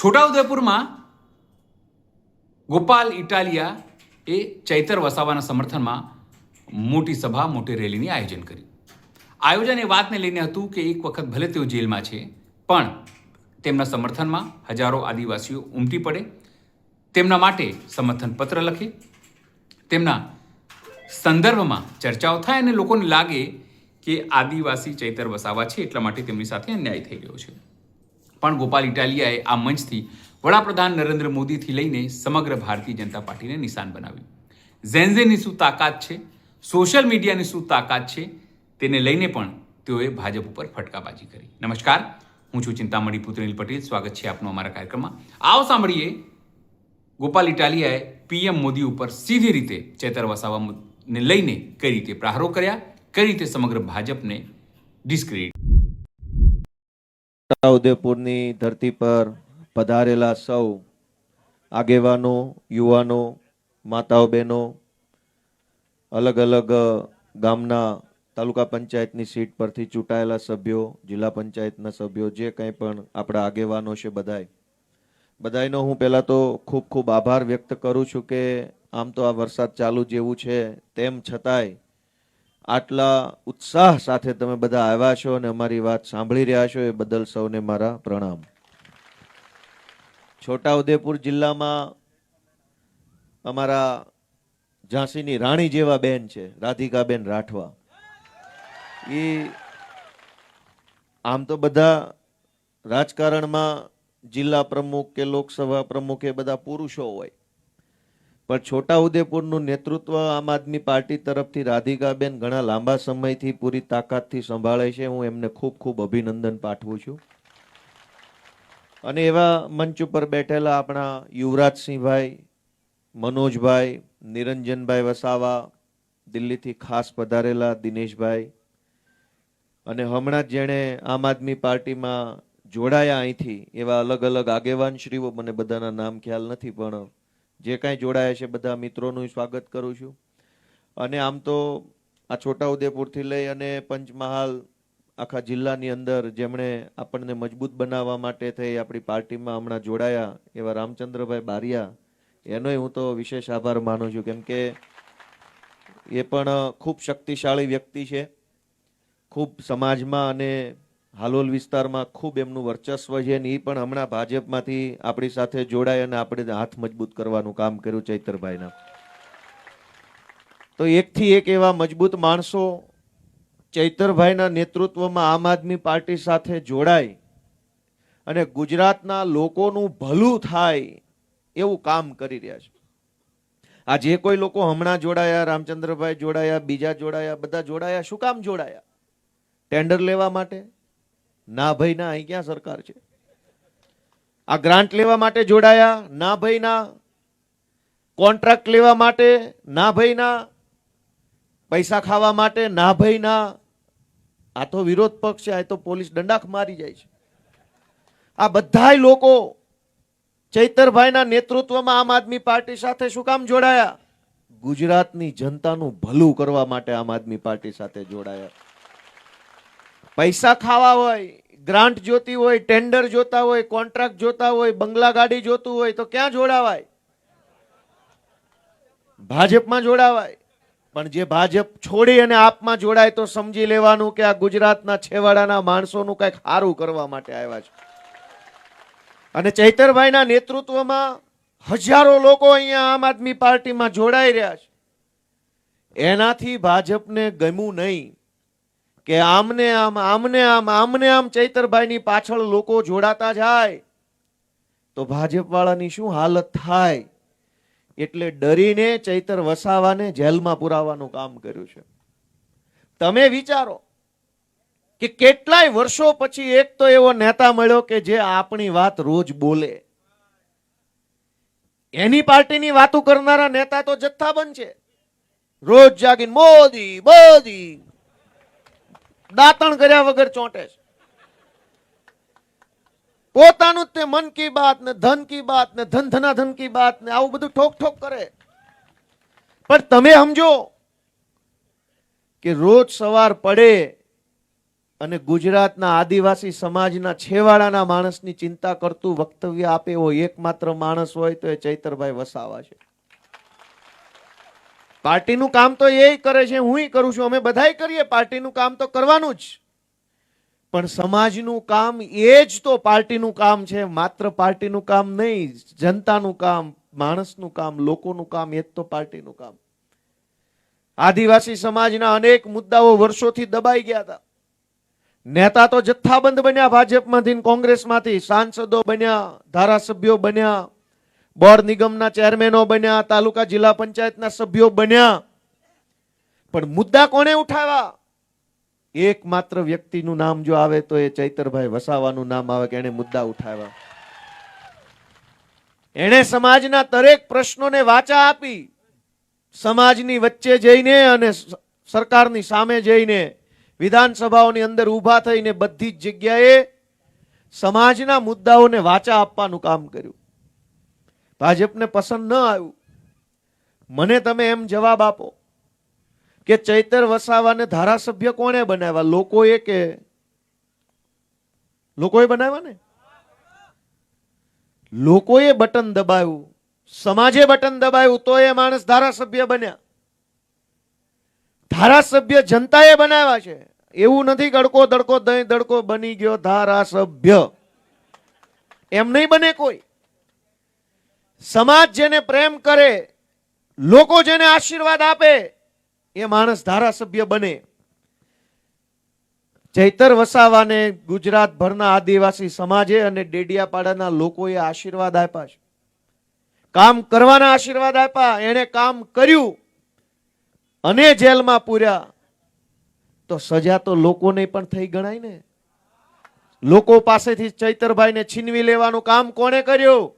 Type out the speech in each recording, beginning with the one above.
છોટાઉદેપુરમાં ગોપાલ ઇટાલિયા એ ચૈતર વસાવાના સમર્થનમાં મોટી સભા, મોટી રેલીની આયોજન કર્યું. આયોજન એ વાતને લઈને હતું કે એક વખત ભલે તેઓ જેલમાં છે, પણ તેમના સમર્થનમાં હજારો આદિવાસીઓ ઉમટી પડે, તેમના માટે સમર્થન પત્ર લખે, તેમના સંદર્ભમાં ચર્ચાઓ થાય અને લોકોને લાગે કે આદિવાસી ચૈતર વસાવા છે એટલા માટે તેમની સાથે અન્યાય થઈ ગયો છે. પણ ગોપાલ ઇટાલિયાએ આ મંચથી વડાપ્રધાન નરેન્દ્ર મોદીથી લઈને સમગ્ર ભારતીય જનતા પાર્ટીને નિશાન બનાવ્યું. ઝેન્ઝેની શું તાકાત છે, સોશિયલ મીડિયાની શું તાકાત છે, તેને લઈને પણ તેઓએ ભાજપ ઉપર ફટકાબાજી કરી. નમસ્કાર, હું છું ચિંતામણી પુત્રનીલ પટેલ. સ્વાગત છે આપનું અમારા કાર્યક્રમમાં. આવો સાંભળીએ ગોપાલ ઇટાલિયાએ પીએમ મોદી ઉપર સીધી રીતે ચૈતર વસાવાને લઈને કઈ રીતે પ્રહારો કર્યા, કઈ રીતે સમગ્ર ભાજપને ડિસ્ક્રેડિટ. છોટાઉદેપુરની ધરતી પર પધારેલા સૌ આગેવાનો, યુવાનો, માતાઓ, બહેનો, અલગ અલગ ગામના તાલુકા પંચાયતની સીટ પરથી ચૂંટાયેલા સભ્યો, જિલ્લા પંચાયતના સભ્યો, જે કંઈ પણ આપણા આગેવાનો છે, બધાયનો હું પહેલાં તો ખૂબ ખૂબ આભાર વ્યક્ત કરું છું કે આમ તો આ વરસાદ ચાલુ જેવું છે, તેમ છતાંય આટલા ઉત્સાહ સાથે તમે બધા આવ્યા છો અને અમારી વાત સાંભળી રહ્યા છો, એ બદલ સૌને મારા પ્રણામ. છોટાઉદેપુર જિલ્લામાં અમારા ઝાંસીની રાણી જેવા બેન છે, રાધિકાબેન રાઠવા. એ આમ તો બધા રાજકારણમાં જિલ્લા પ્રમુખ કે લોકસભા પ્રમુખ એ બધા પુરુષો હોય, પણ છોટાઉદેપુરનું નેતૃત્વ આમ આદમી પાર્ટી તરફથી રાધિકાબેન ઘણા લાંબા સમયથી પૂરી તાકાતથી સંભાળે છે. હું એમને ખૂબ ખૂબ અભિનંદન પાઠવું છું. અને એવા મંચ ઉપર બેઠેલા આપણા યુવરાજસિંહભાઈ, મનોજભાઈ, નિરંજનભાઈ વસાવા, દિલ્હીથી ખાસ પધારેલા દિનેશભાઈ, અને હમણાં જ જેણે આમ આદમી પાર્ટીમાં જોડાયા અહીંથી એવા અલગ અલગ આગેવાનશ્રીઓ, મને બધાના નામ ખ્યાલ નથી, પણ જે કાંઈ જોડાયા છે બધા મિત્રોનું સ્વાગત કરું છું. અને આમ તો આ છોટાઉદેપુરથી લઈ અને પંચમહાલ આખા જિલ્લાની અંદર જેમણે આપણને મજબૂત બનાવવા માટે થઈ આપણી પાર્ટીમાં હમણાં જોડાયા એવા રામચંદ્રભાઈ બારિયા, એનોય હું તો વિશેષ આભાર માનું છું, કેમ કે એ પણ ખૂબ શક્તિશાળી વ્યક્તિ છે. ખૂબ સમાજમાં અને હાલોલ વિસ્તારમાં ખૂબ એમનું વર્ચસ્વ છે, અને એ પણ હમણાં ભાજપમાંથી આપણી સાથે જોડાય અને આપણે હાથ મજબૂત કરવાનું કામ કર્યું ચૈતરભાઈના. તો એકથી એક એવા મજબૂત માણસો ચૈતરભાઈના નેતૃત્વમાં આમ આદમી પાર્ટી સાથે જોડાય અને ગુજરાતના લોકોનું ભલું થાય એવું કામ કરી રહ્યા છે. આ જે કોઈ લોકો હમણાં જોડાયા, રામચંદ્રભાઈ જોડાયા, બીજા જોડાયા, બધા જોડાયા, શું કામ જોડાયા? ટેન્ડર લેવા માટે? ના ભાઈ ના, અહીં ક્યાં સરકાર છે? આ ગ્રાન્ટ લેવા માટે જોડાયા? ના ભાઈ ના. કોન્ટ્રાક્ટ લેવા માટે? ના ભાઈ ના. પૈસા ખાવા માટે? ના ભાઈ ના. આ તો વિરોધ પક્ષ છે, આ તો પોલીસ દંડાક મારી જાય છે. આ બધાય લોકો ચૈતરભાઈના નેતૃત્વમાં આમ આદમી પાર્ટી સાથે શું કામ જોડાયા? ગુજરાતની જનતાનું ભલું કરવા માટે આમ આદમી પાર્ટી સાથે જોડાયા. પૈસા ખાવા હોય, ગ્રાન્ટ જોતી હોય, ટેન્ડર જોતા હોય, કોન્ટ્રાક્ટ જોતા હોય, બંગલા ગાડી જોતું હોય તો ક્યાં જોડાવાય? ભાજપમાં જોડાવાય. પણ જે ભાજપ છોડી અને આપમાં જોડાય તો સમજી લેવાનું કે આ ગુજરાતના છેવાડાના માણસોનું કંઈક સારું કરવા માટે આવ્યા છે. અને ચૈતરભાઈના નેતૃત્વમાં હજારો લોકો અહીંયા આમ આદમી પાર્ટીમાં જોડાઈ રહ્યા છે. એનાથી ભાજપને ગમ્યું નહીં કે આમને આમ ચૈતરભાઈની પાછળ લોકો જોડાતા જાય તો ભાજપ વાળાની શું હાલત થાય, એટલે ડરીને ચૈતર વસાવાને જેલમાં પુરાવાનું કામ કર્યું છે. તમે વિચારો કે કેટલાય વર્ષો પછી એક તો એવો નેતા મળ્યો કે જે આપણી વાત રોજ બોલે. એની પાર્ટીની વાતો કરનારા નેતા તો જથ્થાબંધ છે. રોજ જાગીને મોદી મોદી દાંતણ કર્યા વગર ચોંટે છે. પોતાનું તે મન કી બાત ને ધન કી બાત ને ધન ધન કી બાત ને આવું બધું ઠોક ઠોક કરે. પણ તમે સમજો કે રોજ સવાર પડે અને ગુજરાતના આદિવાસી સમાજના છેવાડાના માણસની ચિંતા કરતું વક્તવ્ય આપે એવો એકમાત્ર માણસ હોય તો એ ચૈતરભાઈ વસાવા છે. પાર્ટીનું કામ તો એ કરે છે, હું કરું છું, અમે બધાય કરીએ. પાર્ટીનું કામ તો કરવાનું જ, પણ સમાજનું કામ એ જ તો પાર્ટીનું કામ છે. માત્ર પાર્ટીનું કામ નહીં, જનતાનું કામ, માણસનું કામ, લોકોનું કામ, એ જ તો પાર્ટીનું કામ. આદિવાસી સમાજના અનેક મુદ્દાઓ વર્ષોથી દબાઈ ગયા હતા. નેતા તો જથ્થાબંધ બન્યા, ભાજપમાંથી, કોંગ્રેસમાંથી, સાંસદો બન્યા, ધારાસભ્યો બન્યા, બોર્ડ નિગમના ચેરમેનો બન્યા, તાલુકા જિલ્લા પંચાયતના સભ્યો બન્યા, પણ મુદ્દા કોણે ઉઠાવ્યા? એકમાત્ર વ્યક્તિનું નામ જો આવે તો એ ચૈતરભાઈ વસાવાનું નામ આવે કે એને મુદ્દા ઉઠાવ્યા. એણે સમાજના દરેક પ્રશ્નોને વાચા આપી, સમાજની વચ્ચે જઈને અને સરકારની સામે જઈને વિધાનસભાઓની અંદર ઊભા થઈને બધી જ જગ્યાએ સમાજના મુદ્દાઓને વાચા આપવાનું કામ કર્યું. ભાજપને પસંદ ન આવ્યું. મને તમે એમ જવાબ આપો કે ચૈતર વસાવાને ધારાસભ્ય કોણે બનાવ્યા? લોકોએ કે લોકોએ બનાવ્યા ને? લોકોએ બટન દબાવ્યું, સમાજે બટન દબાવ્યું તો એ માણસ ધારાસભ્ય બન્યા. ધારાસભ્ય જનતાએ બનાવ્યા છે. એવું નથી ગડકો દડકો દહીં દડકો બની ગયો ધારાસભ્ય, એમ નહીં બને કોઈ. સમાજ જેને પ્રેમ કરે, લોકો જેને આશીર્વાદ આપે, એ માણસ ધારાસભ્ય બને. ચૈતર વસાવાને ગુજરાતભરના આદિવાસી સમાજે અને ડેડિયાપાડાના લોકોએ આશીર્વાદ આપ્યા છે, કામ કરવાના આશીર્વાદ આપ્યા. એને કામ કર્યું અને જેલમાં પૂર્યા તો સજા તો લોકોને પણ થઈ ગણાય ને. લોકો પાસેથી ચૈતરભાઈને છીનવી લેવાનું કામ કોણે કર્યું?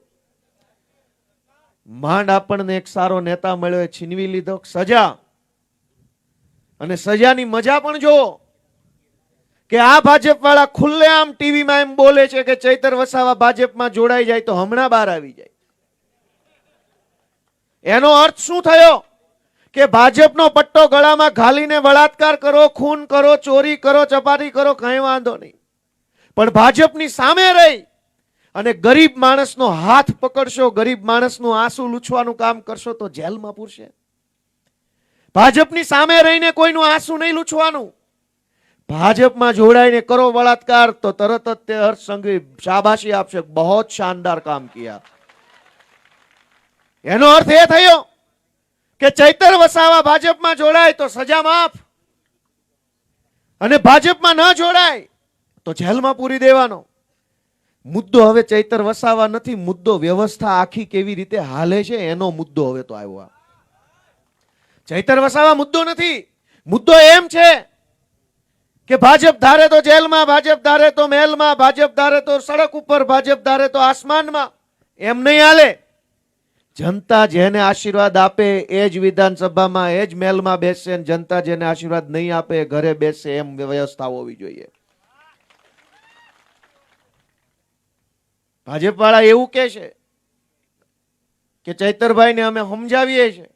માંડ આપણને એક સારો નેતા મળ્યો, છીનવી લીધો સજા. અને સજાની મજા પણ જો કે આ ભાજપ વાળા ખુલ્લેઆમ ટીવીમાં એમ બોલે છે કે ચૈતર વસાવા ભાજપમાં જોડાઈ જાય તો હમણાં બહાર આવી જાય. એનો અર્થ શું થયો? કે ભાજપનો પટ્ટો ગળામાં ઘાલીને બળાત્કાર કરો, ખૂન કરો, ચોરી કરો, ચપાટી કરો, કઈ વાંધો નહીં, પણ ભાજપની સામે રહી અને ગરીબ માણસનો હાથ પકડશો, ગરીબ માણસનું આંસુ લૂછવાનું કામ કરશો તો જેલમાં પૂરશે. ભાજપની સામે રહીને કોઈનું આંસુ નહીં લૂછવાનું. ભાજપમાં જોડાઈને કરો બળાત્કાર તો તરત જ તે હર્ષ સંઘવી શાબાશી આપશે, બહોત શાનદાર કામ કિયા. એનો અર્થ એ થયો કે ચૈતર વસાવા ભાજપમાં જોડાય તો સજા માફ, અને ભાજપમાં ન જોડાય તો જેલમાં પૂરી દેવાનો. મુદ્દો હવે ચૈતર વસાવા નથી, મુદ્દો વ્યવસ્થા આખી કેવી રીતે હાલે છે એનો મુદ્દો હવે તો આવ્યો. ચૈતર વસાવા મુદ્દો નથી. મુદ્દો એમ છે કે ભાજપ ધારે તો જેલમાં, ભાજપ ધારે તો મહેલમાં, ભાજપ ધારે તો સડક ઉપર, ભાજપ ધારે તો આસમાનમાં. એમ નહીં હાલે. જનતા જેને આશીર્વાદ આપે એ જ વિધાનસભામાં, એ જ મહેલમાં બેસશે, જનતા જેને આશીર્વાદ નહીં આપે ઘરે બેસશે, એમ વ્યવસ્થા હોવી જોઈએ. ભાજપ વાળા એવું કે છે કે ચૈતરભાઈને અમે સમજાવીએ છીએ,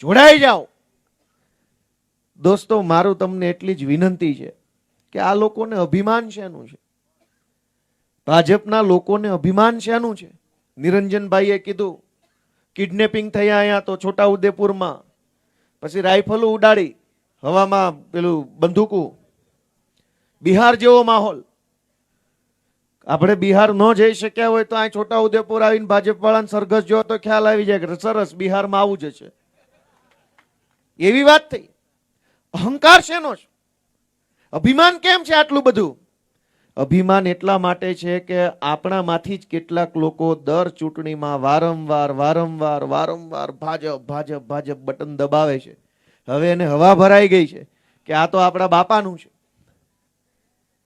જોડાઈ જાઓ. દોસ્તો, મારું તમને એટલી જ વિનંતી છે કે આ લોકોને અભિમાન શેનું છે? ભાજપના લોકોને અભિમાન શેનું છે? નિરંજનભાઈએ કીધું કિડનેપિંગ થયા અહીંયા તો છોટાઉદેપુરમાં, પછી રાઇફલો ઉડાડી હવામાં, પેલું બંદૂકો. બિહાર જેવો માહોલ. આપણે બિહાર ન જઈ શક્યા હોય તો અહીં છોટાઉદેપુર આવીને ભાજપ વાળાને સરઘસ જો તો ખ્યાલ આવી જાય કે સરસ બિહારમાં આવું જ છે. એવી વાત થઈ. અહંકાર શેનો છે? અભિમાન કેમ છે આટલું બધું? અભિમાન એટલા માટે છે કે આપણામાંથી જ કેટલાક લોકો દર ચૂંટણીમાં વારંવાર ભાજપ ભાજપ ભાજપ બટન દબાવે છે. હવે એને હવા ભરાઈ ગઈ છે કે આ તો આપણા બાપાનું છે.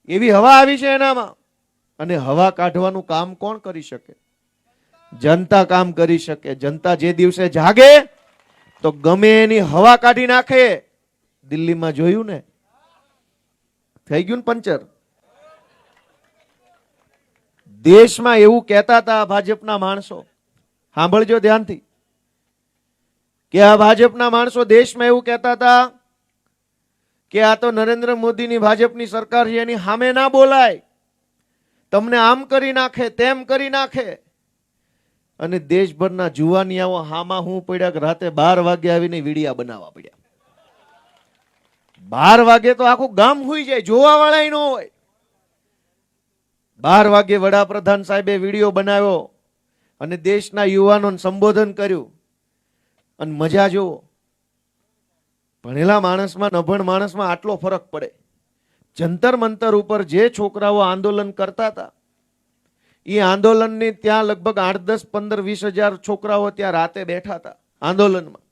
એવી હવા આવી છે એનામાં. અને હવા કાઢવાનું કામ કોણ કરી શકે? જનતા કામ કરી શકે. જનતા જે દિવસે જાગે તો ગમે એની હવા કાઢી નાખે. દિલ્હીમાં જોયું ને, થઈ ગયું ને પંચર. દેશમાં એવું કહેતા હતા ભાજપના માણસો, સાંભળજો ધ્યાનથી, કે આ ભાજપના માણસો દેશમાં એવું કહેતા હતા કે આ તો નરેન્દ્ર મોદીની ભાજપની સરકાર છે, એની સામે ના બોલાય, તમને આમ કરી નાખે તેમ કરી નાખે. અને દેશભરના જુવાનિયાઓ હામાં હું પડ્યા કે રાતે 12 વાગે આવીને વિડિયા બનાવવા પડ્યા. 12 વાગે તો આખું ગામ હુઈ જાય, જોવા વાળા ન હોય. 12 વાગે વડાપ્રધાન સાહેબે વિડીયો બનાવ્યો અને દેશના યુવાનોને સંબોધન કર્યું. અને મજા જુઓ, ભણેલા માણસમાં નભણ માણસમાં આટલો ફરક પડે. જંતર મંતર ઉપર જે છોકરાઓ આંદોલન કરતા હતા, એ આંદોલનની ત્યાં લગભગ 8, 10, 15, 20 હજાર છોકરાઓ ત્યાં રાતે બેઠા હતા આંદોલનમાં.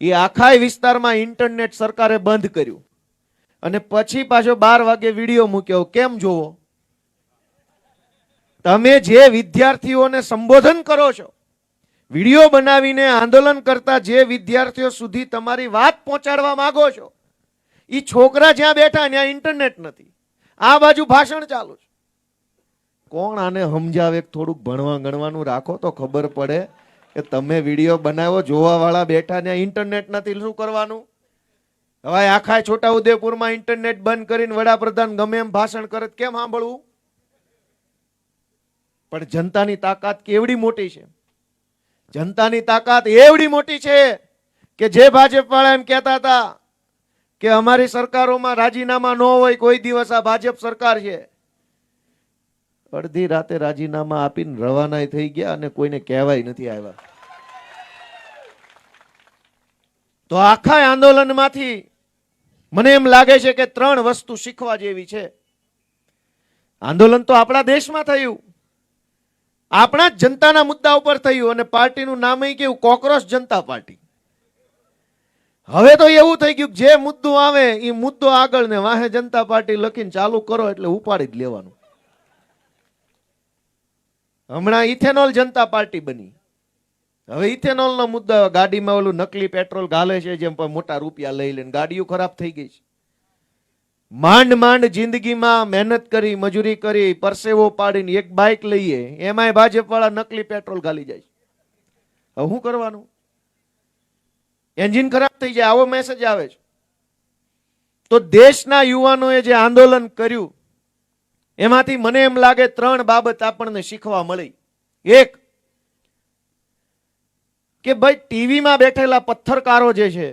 એ આખા વિસ્તારમાં ઇન્ટરનેટ સરકારે બંધ કર્યું અને પછી પાછો 12 વાગે વિડીયો મૂક્યો. કેમ જોવો? તમે જે વિદ્યાર્થીઓને સંબોધન કરો છો, વિડીયો બનાવીને આંદોલન કરતા જે વિદ્યાર્થીઓ સુધી તમારી વાત પહોંચાડવા માંગો છો, એ છોકરા જ્યાં બેઠા ત્યાં ઇન્ટરનેટ નથી, આ બાજુ ભાષણ ચાલુ છે. કોણ આને સમજાવે? થોડુંક ભણવા ગણવાનું રાખો તો ખબર પડે કે તમે વિડીયો બનાવો, જોવા વાળા બેઠા ત્યાં ઇન્ટરનેટ નથી, શું કરવાનું? હવે આખા છોટાઉદેપુરમાં ઇન્ટરનેટ બંધ કરીને વડાપ્રધાન ગમે એમ ભાષણ કરે, કેમ સાંભળવું? પણ જનતાની તાકાત કેવડી મોટી છે. જનતાની તાકાત એવડી મોટી છે કે જે ભાજપ વાળા એમ કહેતા હતા કે અમારી સરકારોમાં રાજીનામા ન હોય કોઈ દિવસ, આ ભાજપ સરકાર છે, અડધી રાતે રાજીનામા આપીને રવાના થઈ ગયા અને કોઈને કહેવાય નથી આવ્યા. તો આખા આંદોલનમાંથી મને એમ લાગે છે કે 3 વસ્તુ શીખવા જેવી છે. આંદોલન તો આપણા દેશમાં થયું, આપણા જ જનતાના મુદ્દા ઉપર થયું અને પાર્ટીનું નામ કેવું? કોકરોચ જનતા પાર્ટી. હવે તો એવું થઈ ગયું જે મુદ્દો આવે એ મુદ્દો આગળ ને વાહે જનતા પાર્ટી લખીને ચાલુ કરો એટલે ઉપાડી જ લેવાનું. હમણાં ઇથેનોલ જનતા પાર્ટી બની. હવે ઇથેનોલ નો મુદ્દો, ગાડીમાં ઓલું નકલી પેટ્રોલ ગાલે છે, જેમ મોટા રૂપિયા લઈ લઈને ગાડીઓ ખરાબ થઈ ગઈ છે. માંડ માંડ જિંદગીમાં મહેનત કરી, મજૂરી કરી, પરસેવો પાડીને એક બાઇક લઈએ, એમાંય ભાજપ વાળા નકલી પેટ્રોલ ગાલી જાય. હવે શું કરવાનું? એન્જિન ખરાબ થઈ જાય, આવો મેસેજ આવે છે. તો દેશના યુવાનોએ જે આંદોલન કર્યું એમાંથી મને એમ લાગે 3 બાબત આપણને શીખવા મળી. એક, કે ભાઈ ટીવીમાં બેઠેલા પત્રકારો જે છે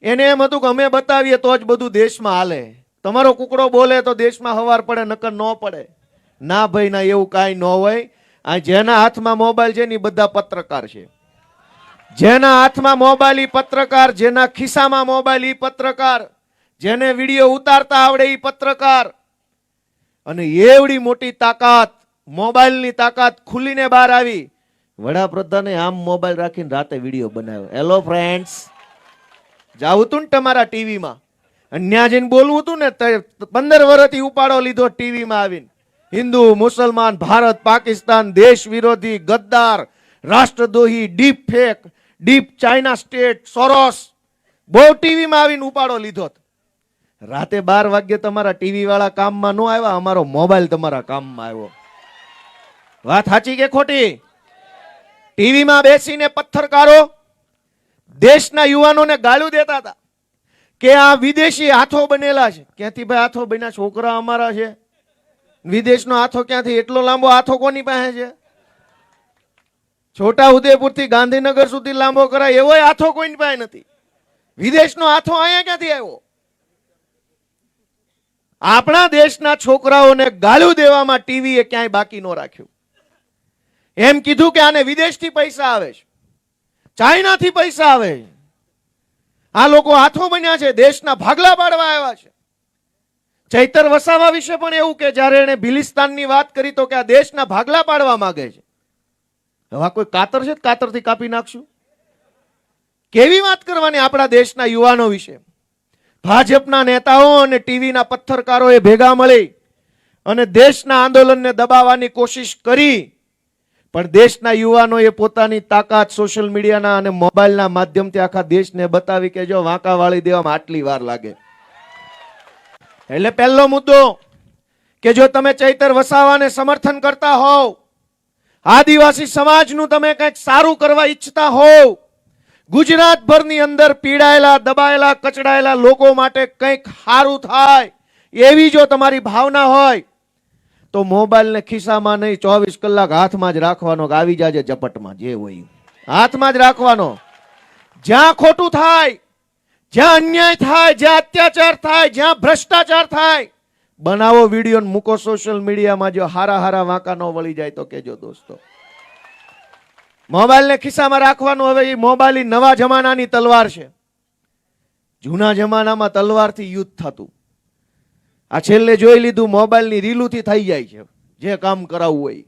એને એમ હતું કે અમે બતાવીએ તો જ બધું દેશમાં હાલે, તમારો કુકડો બોલે તો દેશમાં હવાર પડે, નકર ન પડે. ના ભાઈ ના, એવું કાંઈ ન હોય. આ જેના હાથમાં મોબાઈલ છે ને બધા પત્રકાર છે. જેના હાથમાં મોબાઈલ ઈ પત્રકાર, જેના ખિસ્સામાં મોબાઈલ ઈ પત્રકાર, જેને વિડીયો ઉતારતા આવડે ઈ પત્રકાર. અને એવડી મોટી તાકાત, મોબાઈલની તાકાત ખુલીને બહાર આવી. વડાપ્રધાને આમ મોબાઈલ રાખીને રાતે વિડીયો બનાવ્યો. હેલો ફ્રેન્ડ્સ, જાવું તું ને તમારા ટીવીમાં, ત્યાં જઈને બોલવું હતું ને, 15 વર્ષથી ઉપાડો લીધો ટીવીમાં આવીને. હિન્દુ, મુસલમાન, ભારત, પાકિસ્તાન, દેશ વિરોધી, ગદ્દાર, રાષ્ટ્રદ્રોહી, deep fake, deep China state, Soros, બહુ ટીવીમાં આવીને ઉપાડો લીધો. રાતે 12 વાગ્યે તમારા ટીવી વાળા કામમાં ન આવ્યા, અમારો મોબાઈલ તમારા કામમાં આવ્યો. વાત સાચી કે ખોટી? ટીવીમાં બેસીને પત્રકારો દેશના યુવાનોને ગાળું દેતા હતા કે આ વિદેશી હાથો બનેલા છે. ક્યાંથી ભાઈ હાથો બન્યા? છોકરા અમારા છે. વિદેશનો હાથો ક્યાંથી? એટલો લાંબો હાથો કોની પાસે છે? છોટા ઉદેપુર થી ગાંધીનગર સુધી લાંબો કરાય એવો હાથો કોઈની પાસે નથી. વિદેશનો હાથો અહીંયા ક્યાંથી આવ્યો? આપણા દેશના છોકરાઓને ગાળું દેવામાં ટીવીએ ક્યાંય બાકી ન રાખ્યું. એમ કીધું કે આને વિદેશથી પૈસા આવે છે, ચાઇનાથી પૈસા આવે છે, આ લોકો હાથો બન્યા છે, દેશના ભાગલા પાડવા આવ્યા છે. ચૈતર વસાવા વિશે પણ એવું કે જ્યારે એને ભિલિસ્તાનની વાત કરી તો કે આ દેશના ભાગલા પાડવા માંગે છે. હવે કોઈ કાતર છે? કાતરથી કાપી નાખશું. કેવી વાત કરવાની આપણા દેશના યુવાનો વિશે? ભાજપના નેતાઓ અને ટીવીના પત્રકારોએ ભેગા મળી અને દેશના આંદોલનને દબાવવાની કોશિશ કરી, પણ દેશના યુવાનોએ પોતાની તાકાત સોશિયલ મીડિયાના અને મોબાઈલના માધ્યમથી આખા દેશને બતાવી કે જો વાંકા વાળી દેવામાં આટલી વાર લાગે. એટલે પહેલો મુદ્દો કે જો તમે ચૈતર વસાવાને સમર્થન કરતા હોવ, આદિવાસી સમાજનું તમે કંઈક સારું કરવા ઈચ્છતા હોવ, ગુજરાતભરની અંદર પીડાયેલા, દબાયેલા, કચડાયેલા લોકો માટે કંઈક સારું થાય એવી જો તમારી ભાવના હોય તો મોબાઈલને ખિસ્સામાં નહીં, 24 કલાક હાથમાં જ રાખવાનો. કે આવી જાજે ઝપટમાં, જે હોય હાથમાં જ રાખવાનો. જ્યાં ખોટું થાય, જ્યાં અન્યાય થાય, જ્યાં અત્યાચાર થાય, જ્યાં ભ્રષ્ટાચાર થાય, બનાવો વિડીયો ને મૂકો સોશિયલ મીડિયામાં. જો હારા હારા વાંકા ન વળી જાય તો કેજો દોસ્તો. મોબાઈલને ખિસ્સામાં રાખવાનું. હવે એ મોબાઈલ નવા જમાનાની તલવાર છે. જૂના જમાનામાં તલવારથી યુદ્ધ થતું. આ છેલ્લે જોઈ લીધું મોબાઈલની રીલુથી થઈ જાય છે. જે કામ કરાવવું હોય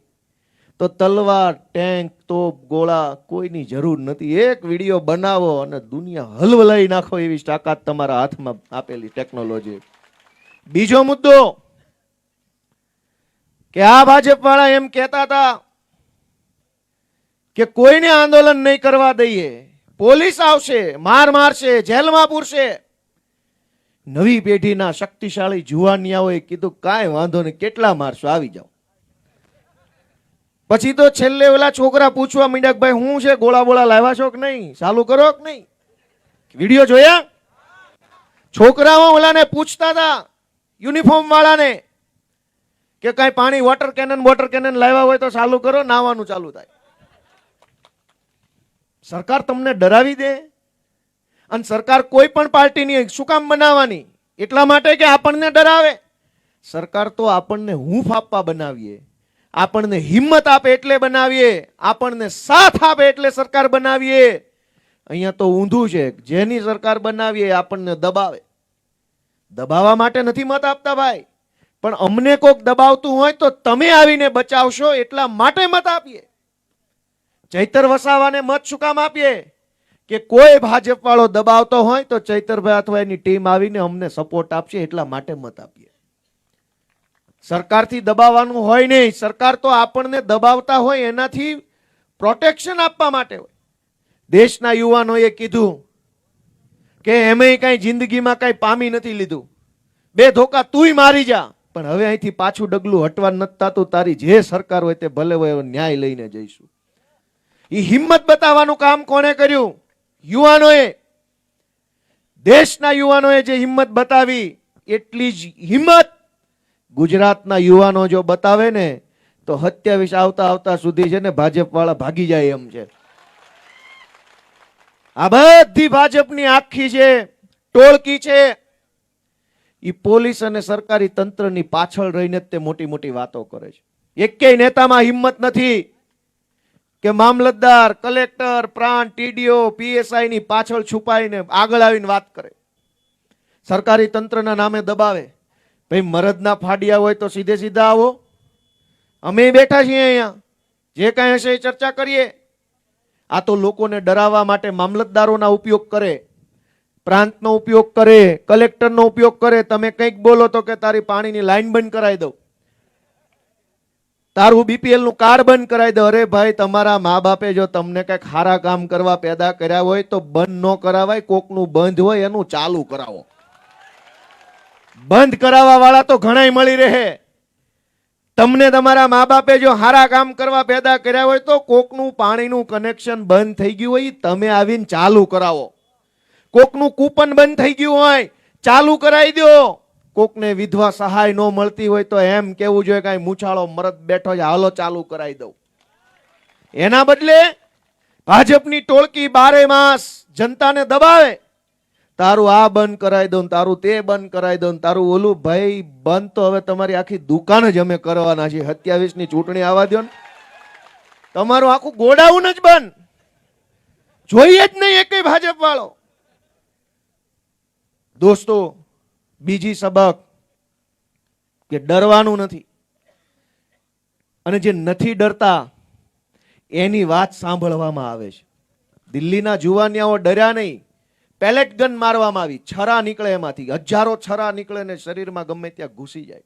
તો તલવાર, ટેન્ક, તોપ, ગોળા કોઈની જરૂર નથી. એક વિડીયો બનાવો અને દુનિયા હલવલાઈ નાખો એવી તાકાત તમારા હાથમાં આપેલી ટેકનોલોજી. બીજો મુદ્દો કે આ ભાજપ વાળા એમ કહેતા હતા કે કોઈને આંદોલન નહીં કરવા દઈએ, પોલીસ આવશે, માર મારશે, જેલમાં પૂરશે. નવી પેઢીના શક્તિશાળી જુવાનિયાઓએ કીધું કાંઈ વાંધો નહીં, કેટલા મારશો, આવી જાઓ. પછી તો છેલ્લે ઓલા છોકરા પૂછવા માંડ્યા કે ભાઈ શું છે, ગોળા બોળા લાવ્યા છો કે નહીં, ચાલુ કરો કે નહીં. વિડીયો જોયા? છોકરાઓ ઓલાને પૂછતા હતા, યુનિફોર્મ વાળાને, કે કઈ પાણી, વોટર કેનન લાવ્યા હોય તો ચાલુ કરો, નાવાનું ચાલુ થાય. સરકાર તમને ડરાવી દે. અને સરકાર કોઈ પણ પાર્ટીની શું કામ બનાવવાની? એટલા માટે કે આપણને ડરાવે. સરકાર તો આપણને હૂંફ આપવા બનાવીએ, આપણને હિંમત આપે એટલે બનાવીએ, આપણને સાથ આપે એટલે સરકાર બનાવીએ. અહીંયા તો ઊંધું છે. જેની સરકાર બનાવીએ આપણને દબાવે. દબાવવા માટે નથી મત આપતા ભાઈ, પણ અમને કોક દબાવતું હોય તો તમે આવીને બચાવશો એટલા માટે મત આપીએ. ચૈતર વસાવાને મત શું કામ આપીએ? કે કોઈ ભાજપ વાળો દબાવતો હોય તો ચૈતરભાઈ અથવા એની ટીમ આવીને અમને સપોર્ટ આપશે એટલા માટે મત આપીએ. સરકારથી દબાવવાનું હોય નહીં. સરકાર તો આપણને દબાવતા હોય એનાથી પ્રોટેક્શન આપવા માટે હોય. દેશના યુવાનોએ કીધું કે એમે કઈ જિંદગીમાં કઈ પામી નથી લીધું, 2 ધોકા તુંય મારી જા, પણ હવે અહીંથી પાછું ડગલું હટવા નથી થતું. તારી જે સરકાર હોય તે ભલે હોય, ન્યાય લઈને જઈશું. એ હિંમત બતાવવાનું કામ કોણે કર્યું? યુવાનોએ. દેશના યુવાનોએ જે હિંમત બતાવી એટલી જ હિંમત ગુજરાતના યુવાનો જો બતાવે ને તો 27 આવતા સુધી છે ને ભાજપ વાળા ભાગી જાય એમ છે. આ બધી ભાજપની આખી છે ટોળકી છે, એ પોલીસ અને સરકારી તંત્રની પાછળ રહીને તે મોટી મોટી વાતો કરે છે. એકેય નેતામાં હિંમત નથી કે મામલતદાર, કલેક્ટર, પ્રાંત, ટીડીઓ, પીએસઆઈ ની પાછળ છુપાઈને આગળ આવીને વાત કરે. સરકારી તંત્રના નામે દબાવે. ભાઈ મરદના ફાડિયા હોય તો સીધે સીધા આવો, અમે બેઠા છીએ અહીંયા, જે કાંઈ હશે એ ચર્ચા કરીએ. આ તો લોકોને ડરાવવા માટે મામલતદારોના ઉપયોગ કરે, પ્રાંતનો ઉપયોગ કરે, કલેક્ટરનો ઉપયોગ કરે. તમે કંઈક બોલો તો કે તારી પાણીની લાઈન બંધ કરાવી દઉં, તારું બીપીએલ નું કાર્ડ બંધ કરાવી દો. અરે ભાઈ, તમારા મા બાપે જો તમને કઈક સારા કામ કરવા પેદા કર્યા હોય તો બંધ ન કરાવાય. કોકનું બંધ હોય એનું ચાલુ કરાવો. બંધ કરાવવા વાળા તો ઘણાય મળી રહે. તમને તમારા મા બાપે જો સારા કામ કરવા પેદા કર્યા હોય તો કોકનું પાણીનું કનેક્શન બંધ થઈ ગયું હોય તમે આવીને ચાલુ કરાવો. કોકનું કૂપન બંધ થઈ ગયું હોય ચાલુ કરાવી દો. કોકને વિધવા સહાય ન મળતી હોય તો એમ કેવું જોઈએ કઈ મૂછાળો મરદ બેઠો છે, હાલો ચાલુ કરાવી દઉં. એના બદલે ભાજપની ટોળકી 12 માસ જનતાને દબાવે. તારું આ બંધ કરાવી દઉં, તારું તે બંધ કરાવી દઉં, તારું ઓલું. ભાઈ બંધ તો હવે તમારી આખી દુકાન જ અમે કરવાના છીએ. 27 ની ચૂંટણી આવવા દો ને, તમારું આખું ગોડાઉન જ બંધ. જોઈએ જ નહીં એકેય ભાજપ વાળો. દોસ્તો, બીજી સબક કે ડરવાનું નથી. અને જે નથી ડરતા એની વાત સાંભળવામાં આવે છે. દિલ્હીના જુવાનિયાઓ ડર્યા નહીં. પેલેટ ગન મારવામાં આવી, છરા નીકળે એમાંથી, હજારો છરા નીકળે ને શરીરમાં ગમે ત્યાં ઘૂસી જાય.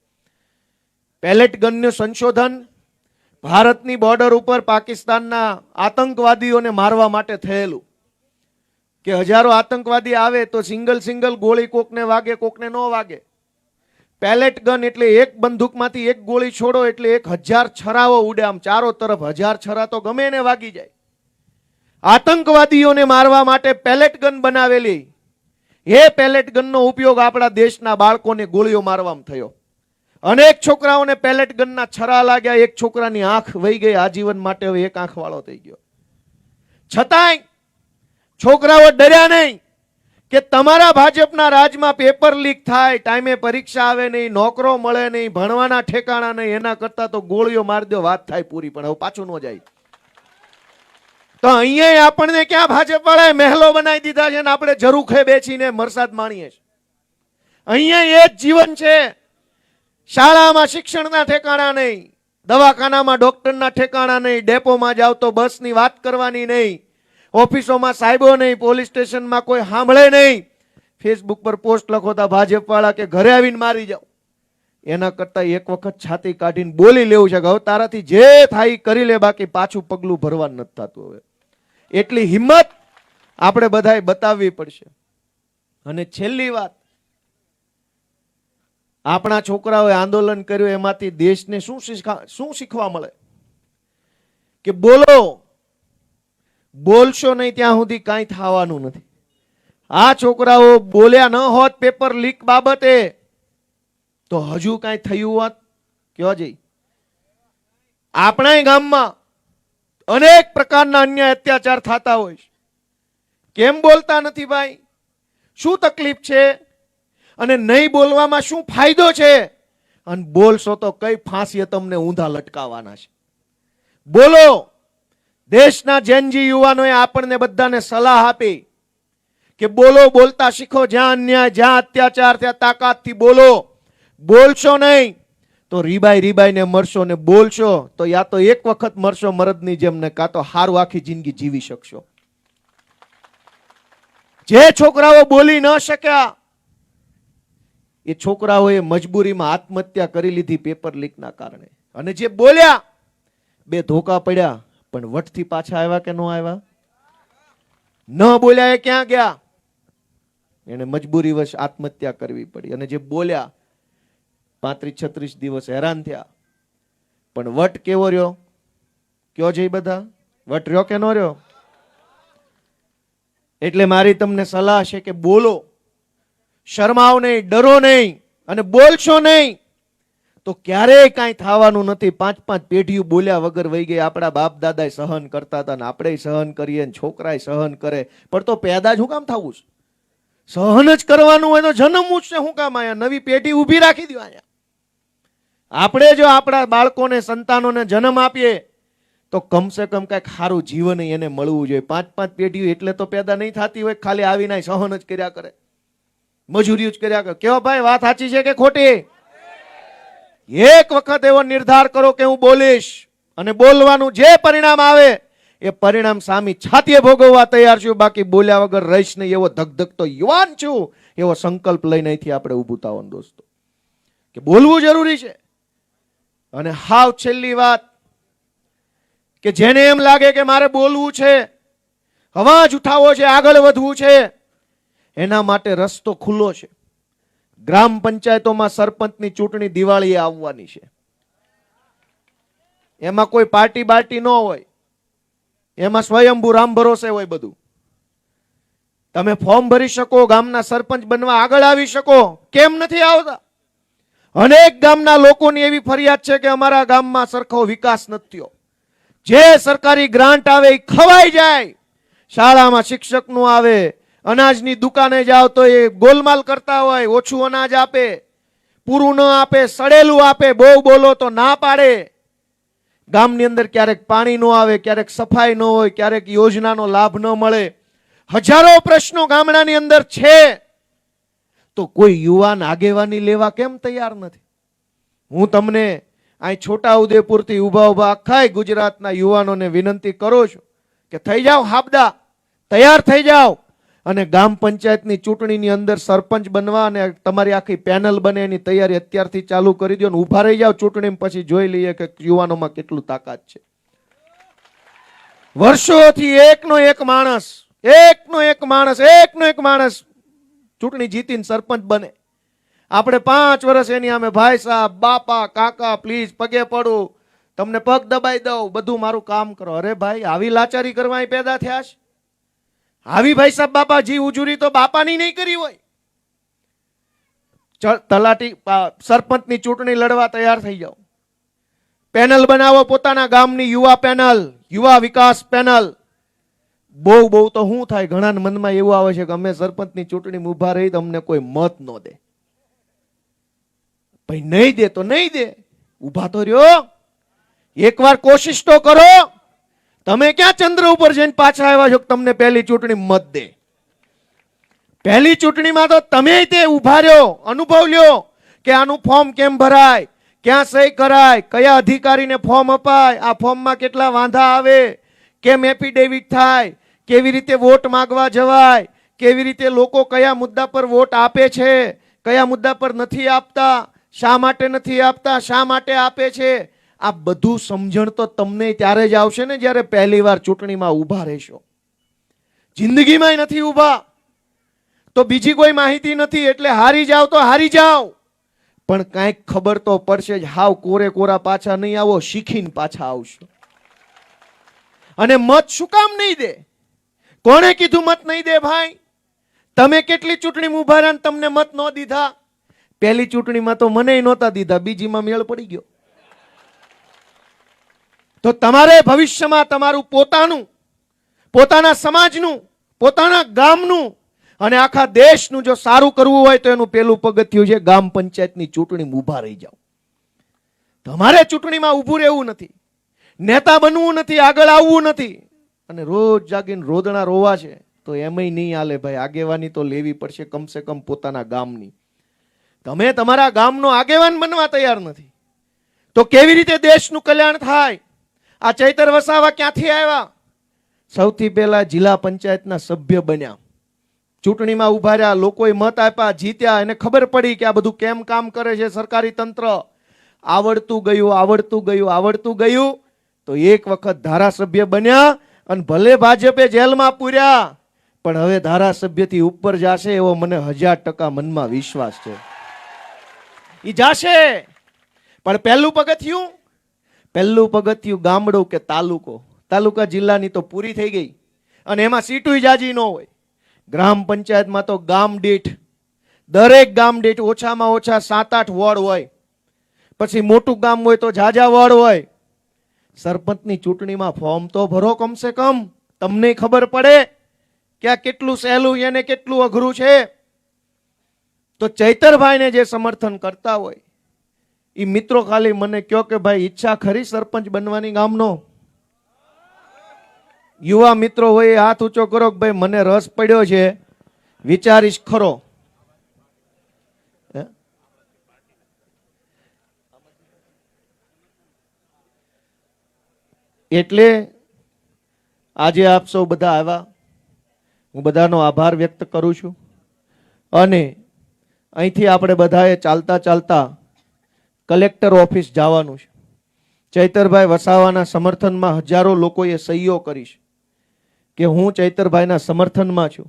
પેલેટ ગનનું સંશોધન ભારતની બોર્ડર ઉપર પાકિસ્તાનના આતંકવાદીઓને મારવા માટે થયેલું. કે હજારો આતંકવાદી આવે તો સિંગલ ગોળી કોકને વાગે, કોકને ન વાગે. પેલેટ ગન એટલે એક બંદૂકમાંથી એક ગોળી છોડો એટલે 1000 છરાઓ ઉડે. આમ ચારો તરફ 1000 છરા તો ગમે એને વાગી જાય. આતંકવાદીઓને મારવા માટે પેલેટ ગન બનાવેલી, એ પેલેટ ગનનો ઉપયોગ આપણા દેશના બાળકોને ગોળીઓ મારવામાં થયો. અનેક છોકરાઓને પેલેટ ગનના છરા લાગ્યા, એક છોકરાની આંખ વહી ગઈ આજીવન માટે, હવે એક આંખ વાળો થઈ ગયો. છતાંય છોકરાઓ ડર્યા નહીં કે તમારા ભાજપના રાજમાં પેપર લીક થાય, ટાઈમે પરીક્ષા આવે નહીં, નોકરો મળે નહીં, ભણવાના ઠેકાણા નહીં, એના કરતા તો ગોળીઓ મારી દો, વાત થાય પૂરી. પણ હવે પાછું ન જાય. તો અહીંયા આપણને ક્યાં ભાજપ વાળાએ મહેલો બનાવી દીધા છે ને આપણે ઝરૂખે બેસીને વરસાદ માણીએ છીએ. અહીંયા એ જ જીવન છે. શાળામાં શિક્ષણના ઠેકાણા નહીં, દવાખાનામાં ડોક્ટરના ઠેકાણા નહીં, ડેપોમાં જાવ તો બસની વાત કરવાની નહીં, ઓફિસોમાં સાહેબો નહીં, પોલીસ સ્ટેશનમાં કોઈ સાંભળે નહીં, ફેસબુક પર પોસ્ટ લખો તો ભાજપ વાળા કે ઘરે આવીને મારી જાઓ. એના કરતા એક વખત છાતી કાઢીને બોલી લેવું છે કે હવે તારાથી જે થાય કરી લે, બાકી પાછું પગલું ભરવાનું નથી થતું. હવે એટલી હિંમત આપણે બધાએ બતાવવી પડશે. અને છેલ્લી વાત, આપણા છોકરાઓએ આંદોલન કર્યું, એમાંથી દેશને શું શીખવા મળે? કે બોલશો નહીં ત્યાં સુધી કાંઈ થવાનું નથી. આ છોકરાઓ બોલ્યા ન હોત પેપર લીક બાબતે તો હજુ કાંઈ થયું હોત? કયો જઈ આપણા ગામમાં અનેક પ્રકારના અન્ય અત્યાચાર થતા હોય છે. કેમ બોલતા નથી ભાઈ? શું તકલીફ છે? અને નહીં બોલવામાં શું ફાયદો છે? અને બોલશો તો કઈ ફાંસીએ તમને ઊંધા લટકાવવાના છે. બોલો. દેશના જેનજી યુવાનોએ આપણને બધાને સલાહ આપી કે બોલો, બોલતા શીખો. જ્યાં અન્યાય, જ્યાં અત્યાચાર, ત્યાં તાકાતથી બોલો. બોલશો નહીં તો રીબાઈને મરશો, ને બોલશો તો યા તો એક વખત મરશો મરદની જેમ, ને કાં તો હારું આખી જિંદગી જીવી શકશો. જે છોકરાઓ બોલી ન શક્યા એ છોકરાઓએ મજબૂરીમાં આત્મહત્યા કરી લીધી પેપર લીકના કારણે. અને જે બોલ્યા બે ધોકા પડ્યા, પણ વટથી પાછા આવ્યા કે ન આવ્યા? ન બોલ્યા એ ક્યાં ગયા? એને મજબૂરીવશ આત્મહત્યા કરવી પડી. અને જે બોલ્યા 35-36 દિવસ હેરાન થયા, પણ વટ કેવો રહ્યો? કયો છે બધા? વટ રહ્યો કે ન રહ્યો? એટલે મારી તમને સલાહ છે કે બોલો, શરમાવ નહીં, ડરો નહીં, અને બોલશો નહીં તો ક્યારેય કાંઈ થવાનું નથી. 5-5 પેઢીઓ બોલ્યા વગર વહી ગઈ. આપણા બાપ દાદા સહન કરતા હતા ને આપણે સહન કરીએ, છોકરાએ સહન કરે, પણ તો પેદા જ શું કામ થવું છે? સહન જ કરવાનું હોય તો જન્મવું જ છે શું કામ? અહીંયા નવી પેઢી ઊભી રાખી દો. અહીંયા આપણે જો આપણા બાળકોને, સંતાનોને જન્મ આપીએ તો કમસે કમ કઈક સારું જીવન એને મળવું જોઈએ. 5-5 પેઢીઓ એટલે તો પેદા નહીં થતી હોય, ખાલી આવીને સહન જ કર્યા કરે, મજૂરી જ કર્યા કરે. કેવો ભાઈ, વાત સાચી છે કે ખોટી? એક વખત એવો નિર્ધાર કરો કે હું બોલીશ, અને બોલવાનું જે પરિણામ આવે એ પરિણામ સામી છાતીએ ભોગવવા તૈયાર છું, બાકી બોલ્યા વગર રહીશ નહીં. એવો ધગધગતો યુવાન છું, એવો સંકલ્પ લઈને અહીંથી આપણે ઊભું થવાનું દોસ્તો, કે બોલવું જરૂરી છે. અને હાવ છેલ્લી વાત, કે જેને એમ લાગે કે મારે બોલવું છે, અવાજ ઉઠાવવો છે, આગળ વધવું છે, એના માટે રસ્તો ખુલ્લો છે. ગ્રામ પંચાયતોમાં સરપંચની ચૂંટણી દિવાળીએ આવવાની છે. એમાં કોઈ પાર્ટી બાર્ટી ન હોય, એમાં સ્વયંભૂ રામ ભરોસે હોય બધું. તમે ફોર્મ ભરી શકો, ગામના સરપંચ બનવા આગળ આવી શકો. કેમ નથી આવતા? અનેક ગામના લોકોની એવી ફરિયાદ છે કે અમારા ગામમાં સરખો વિકાસ નથી થયો. જે સરકારી ગ્રાન્ટ આવે એ ખવાઈ જાય. શાળામાં શિક્ષક નું આવે, અનાજની દુકાને જાવ તો એ ગોલમાલ કરતા હોય, ઓછું અનાજ આપે, પૂરું ન આપે, સડેલું આપે, બહુ બોલો તો ના પાડે. ગામની અંદર ક્યારેક પાણી ન આવે, ક્યારેક સફાઈ ન હોય, ક્યારેક યોજનાનો લાભ ન મળે. હજારો પ્રશ્નો ગામડાની અંદર છે, તો કોઈ યુવાન આગેવાની લેવા કેમ તૈયાર નથી? હું તમને અહીં છોટાઉદેપુરથી ઊભા આખા ગુજરાતના યુવાનોને વિનંતી કરું છું કે થઈ જાઓ હાબદા, તૈયાર થઈ જાઓ, અને ગ્રામ પંચાયતની ચૂંટણીની અંદર સરપંચ બનવા અને તમારી આખી પેનલ બને એની તૈયારી અત્યારથી ચાલુ કરી દો, અને ઊભા રહી જાઓ ચૂંટણી, પછી જોઈ લઈએ કે યુવાનોમાં કેટલું તાકાત છે. વર્ષોથી એકનો એક માણસ ચૂંટણી જીતીને સરપંચ બને. આપણે 5 વર્ષ એની અમે ભાઈ સાહેબ, બાપા, કાકા, પ્લીઝ પગે પડું, તમને પગ દબાઈ દઉં, બધું મારું કામ કરો. અરે ભાઈ, આવી લાચારી કરવા પેદા થયા છે? આવી ભાઈ સાહેબ બાપા જી ઉજુરી તો બાપાની નહીં કરી હોય. તલાટી સરપંચની ચૂંટણી લડવા તૈયાર થઈ જાઓ. પેનલ બનાવો પોતાના ગામની, યુવા પેનલ, યુવા વિકાસ પેનલ. બહુ બહુ તો શું થાય, ઘણા મનમાં એવું આવે છે કે અમે સરપંચની ચૂંટણીમાં ઊભા રહી તો અમને કોઈ મત ન દે. ભાઈ નહીં દે તો નહીં દે, ઊભા તો રહ્યો. એકવાર કોશિશ તો કરો. તમે ક્યાં ચંદ્ર ઉપર જઈને પાછા આવ્યા છો તમને પહેલી ચૂંટણી મત દે? પહેલી ચૂંટણીમાં તો તમે તે ઊભા રહ્યો, અનુભવ લ્યો કે આનું ફોર્મ કેમ ભરાય, ક્યાં સહી કરાય, કયા અધિકારીને ફોર્મ અપાય, આ ફોર્મમાં કેટલા વાંધા આવે, કેમ એફિડેવિટ થાય, કેવી રીતે વોટ માંગવા જવાય, કેવી રીતે લોકો કયા મુદ્દા પર વોટ આપે છે, કયા મુદ્દા પર નથી આપતા, શા માટે નથી આપતા, શા માટે આપે છે. આ બધું સમજણ તો તમને ત્યારે જ આવશે ને જ્યારે પહેલી વાર ચૂંટણીમાં ઊભા રહેશો. જિંદગીમાં નથી ઊભા તો બીજી કોઈ માહિતી નથી, એટલે હારી જાવ તો હારી જાવ, પણ કાંઈક ખબર તો પડશે જ. હાવ કોરે કોરા પાછા નહીં આવો, શીખીને પાછા આવશો. અને મત શું કામ નહીં દે? કોણે કીધું મત નહીં દે? ભાઈ, તમે કેટલી ચૂંટણીમાં ઊભા રહ્યા ને તમને મત ન દીધા? પહેલી ચૂંટણીમાં તો મને નહોતા દીધા, બીજીમાં મેળ પડી ગયો. તો તમારે ભવિષ્યમાં તમારું પોતાનું, પોતાના સમાજનું, પોતાના ગામનું અને આખા દેશનું જો સારું કરવું હોય તો એનું પહેલું પગથિયું છે ગ્રામ પંચાયતની ચૂંટણીમાં ઊભા રહી જાઓ. તમારે ચૂંટણીમાં ઊભું રહેવું નથી, નેતા બનવું નથી, આગળ આવવું નથી, અને રોજ જાગીને રોદણા રોવા છે તો એમય નહીં હાલે ભાઈ. આગેવાની તો લેવી પડશે, કમસે કમ પોતાના ગામની. તમે તમારા ગામનો આગેવાન બનવા તૈયાર નથી તો કેવી રીતે દેશનું કલ્યાણ થાય? આ ચૈતર વસાવા ક્યાંથી આવ્યા? સૌથી પહેલા જિલ્લા પંચાયતના સભ્ય બન્યા, ચૂંટણીમાં ઉભા રહ્યા, લોકોએ મત આપ્યા, જીત્યા. એને ખબર પડી કે આ બધું કેમ કામ કરે છે સરકારી તંત્ર. આવડતું ગયું તો એક વખત ધારાસભ્ય બન્યા, અને ભલે ભાજપે જેલમાં પૂર્યા, પણ હવે ધારાસભ્યથી ઉપર જશે એવો મને 1000% મનમાં વિશ્વાસ છે. ઈ જાશે, પણ પહેલું પગથિયું ગામડું કે તાલુકો. તાલુકા જિલ્લાની તો પૂરી થઈ ગઈ, અને એમાં સીટું જાજી ન હોય. ગ્રામ પંચાયતમાં તો ગામ દીઠ, દરેક ગામ દીઠ ઓછામાં ઓછા 7-8 વોર્ડ હોય, પછી મોટું ગામ હોય તો જાજા વોર્ડ હોય. સરપંચની ચૂંટણીમાં ફોર્મ તો ભરો કમસે કમ, તમને ખબર પડે કે આ કેટલું સહેલું એને કેટલું અઘરું છે. તો ચૈતરભાઈને જે સમર્થન કરતા હોય એ મિત્રો ખાલી મને કહો કે ભાઈ ઈચ્છા ખરી સરપંચ બનવાની ગામનો? યુવા મિત્રો હોય હાથ ઊંચો કરો કે ભાઈ મને રસ પડ્યો છે, વિચારીશ ખરો. એટલે આજે આપ સૌ બધા આવ્યા, હું બધાનો આભાર વ્યક્ત કરું છું. અને અહીંથી આપણે બધાએ ચાલતા ચાલતા કલેક્ટર ઓફિસ જવાનું છે. ચૈતરભાઈ વસાવાના સમર્થનમાં હજારો લોકોએ સહીઓ કરી છે કે હું ચૈતરભાઈના સમર્થનમાં છું.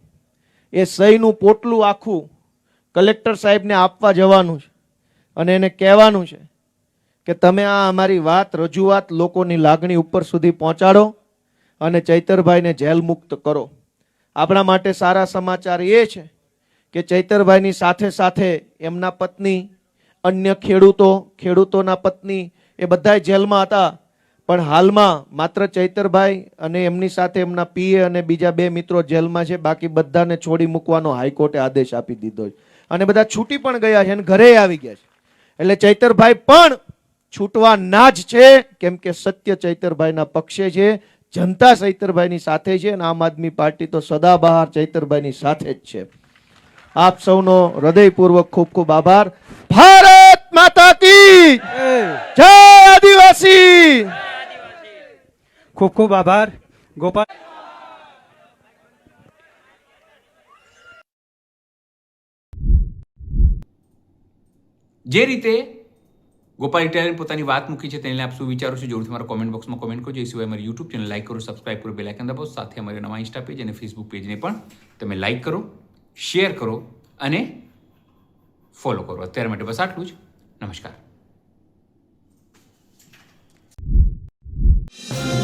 એ સહીનું પોટલું આખું કલેક્ટર સાહેબને આપવા જવાનું છે, અને એને કહેવાનું છે કે તમે આ અમારી વાત, રજૂઆત લોકોની લાગણી ઉપર સુધી પહોંચાડો અને ચૈતરભાઈને જેલ મુક્ત કરો. આપણા માટે સારા સમાચાર એ છે કે ચૈતરભાઈની સાથે સાથે એમના પત્ની, અન્ય ખેડૂતોના પત્ની, એ બધા જેલમાં હતા, પણ હાલમાં માત્ર ચૈતરભાઈ અને એમની સાથે એમના પીએ અને બીજા 2 મિત્રો જેલમાં છે. બાકી બધાને છોડી મૂકવાનો હાઈકોર્ટે આદેશ આપી દીધો છે, અને બધા છૂટી પણ ગયા છે અને ઘરે આવી ગયા છે. એટલે ચૈતરભાઈ પણ છૂટવા ના જ છે, કેમ કે સત્ય ચૈતરભાઈના પક્ષે છે, જનતા ચૈતરભાઈની સાથે છે, અને આમ આદમી પાર્ટી તો સદાબહાર ચૈતરભાઈની સાથે જ છે. આપ સૌનો હૃદયપૂર્વક ખૂબ ખૂબ આભાર. ભારત માતા કી જય. આદિવાસી. ખૂબ ખૂબ આભાર ગોપાલ. જે રીતે ગોપાલ ઇટાલિયન પોતાની વાત મૂકી છે તેને આપ શું વિચારો છો જરૂરથી મારા કોમેન્ટ બોક્સમાં કોમેન્ટ કરજો. એ સિવાય અમારી યુટ્યુબ ચેનલ લાઈક કરો, સબસ્ક્રાઇબ કરો, બેલ આઇકન દબાવો. સાથે અમારા નવા ઇન્સ્ટા પેજ અને ફેસબુક પેજને પણ તમે લાઈક કરો, શેર કરો અને ફોલો કરો. અત્યારે માટે બસ આટલું જ. નમસ્કાર. છે.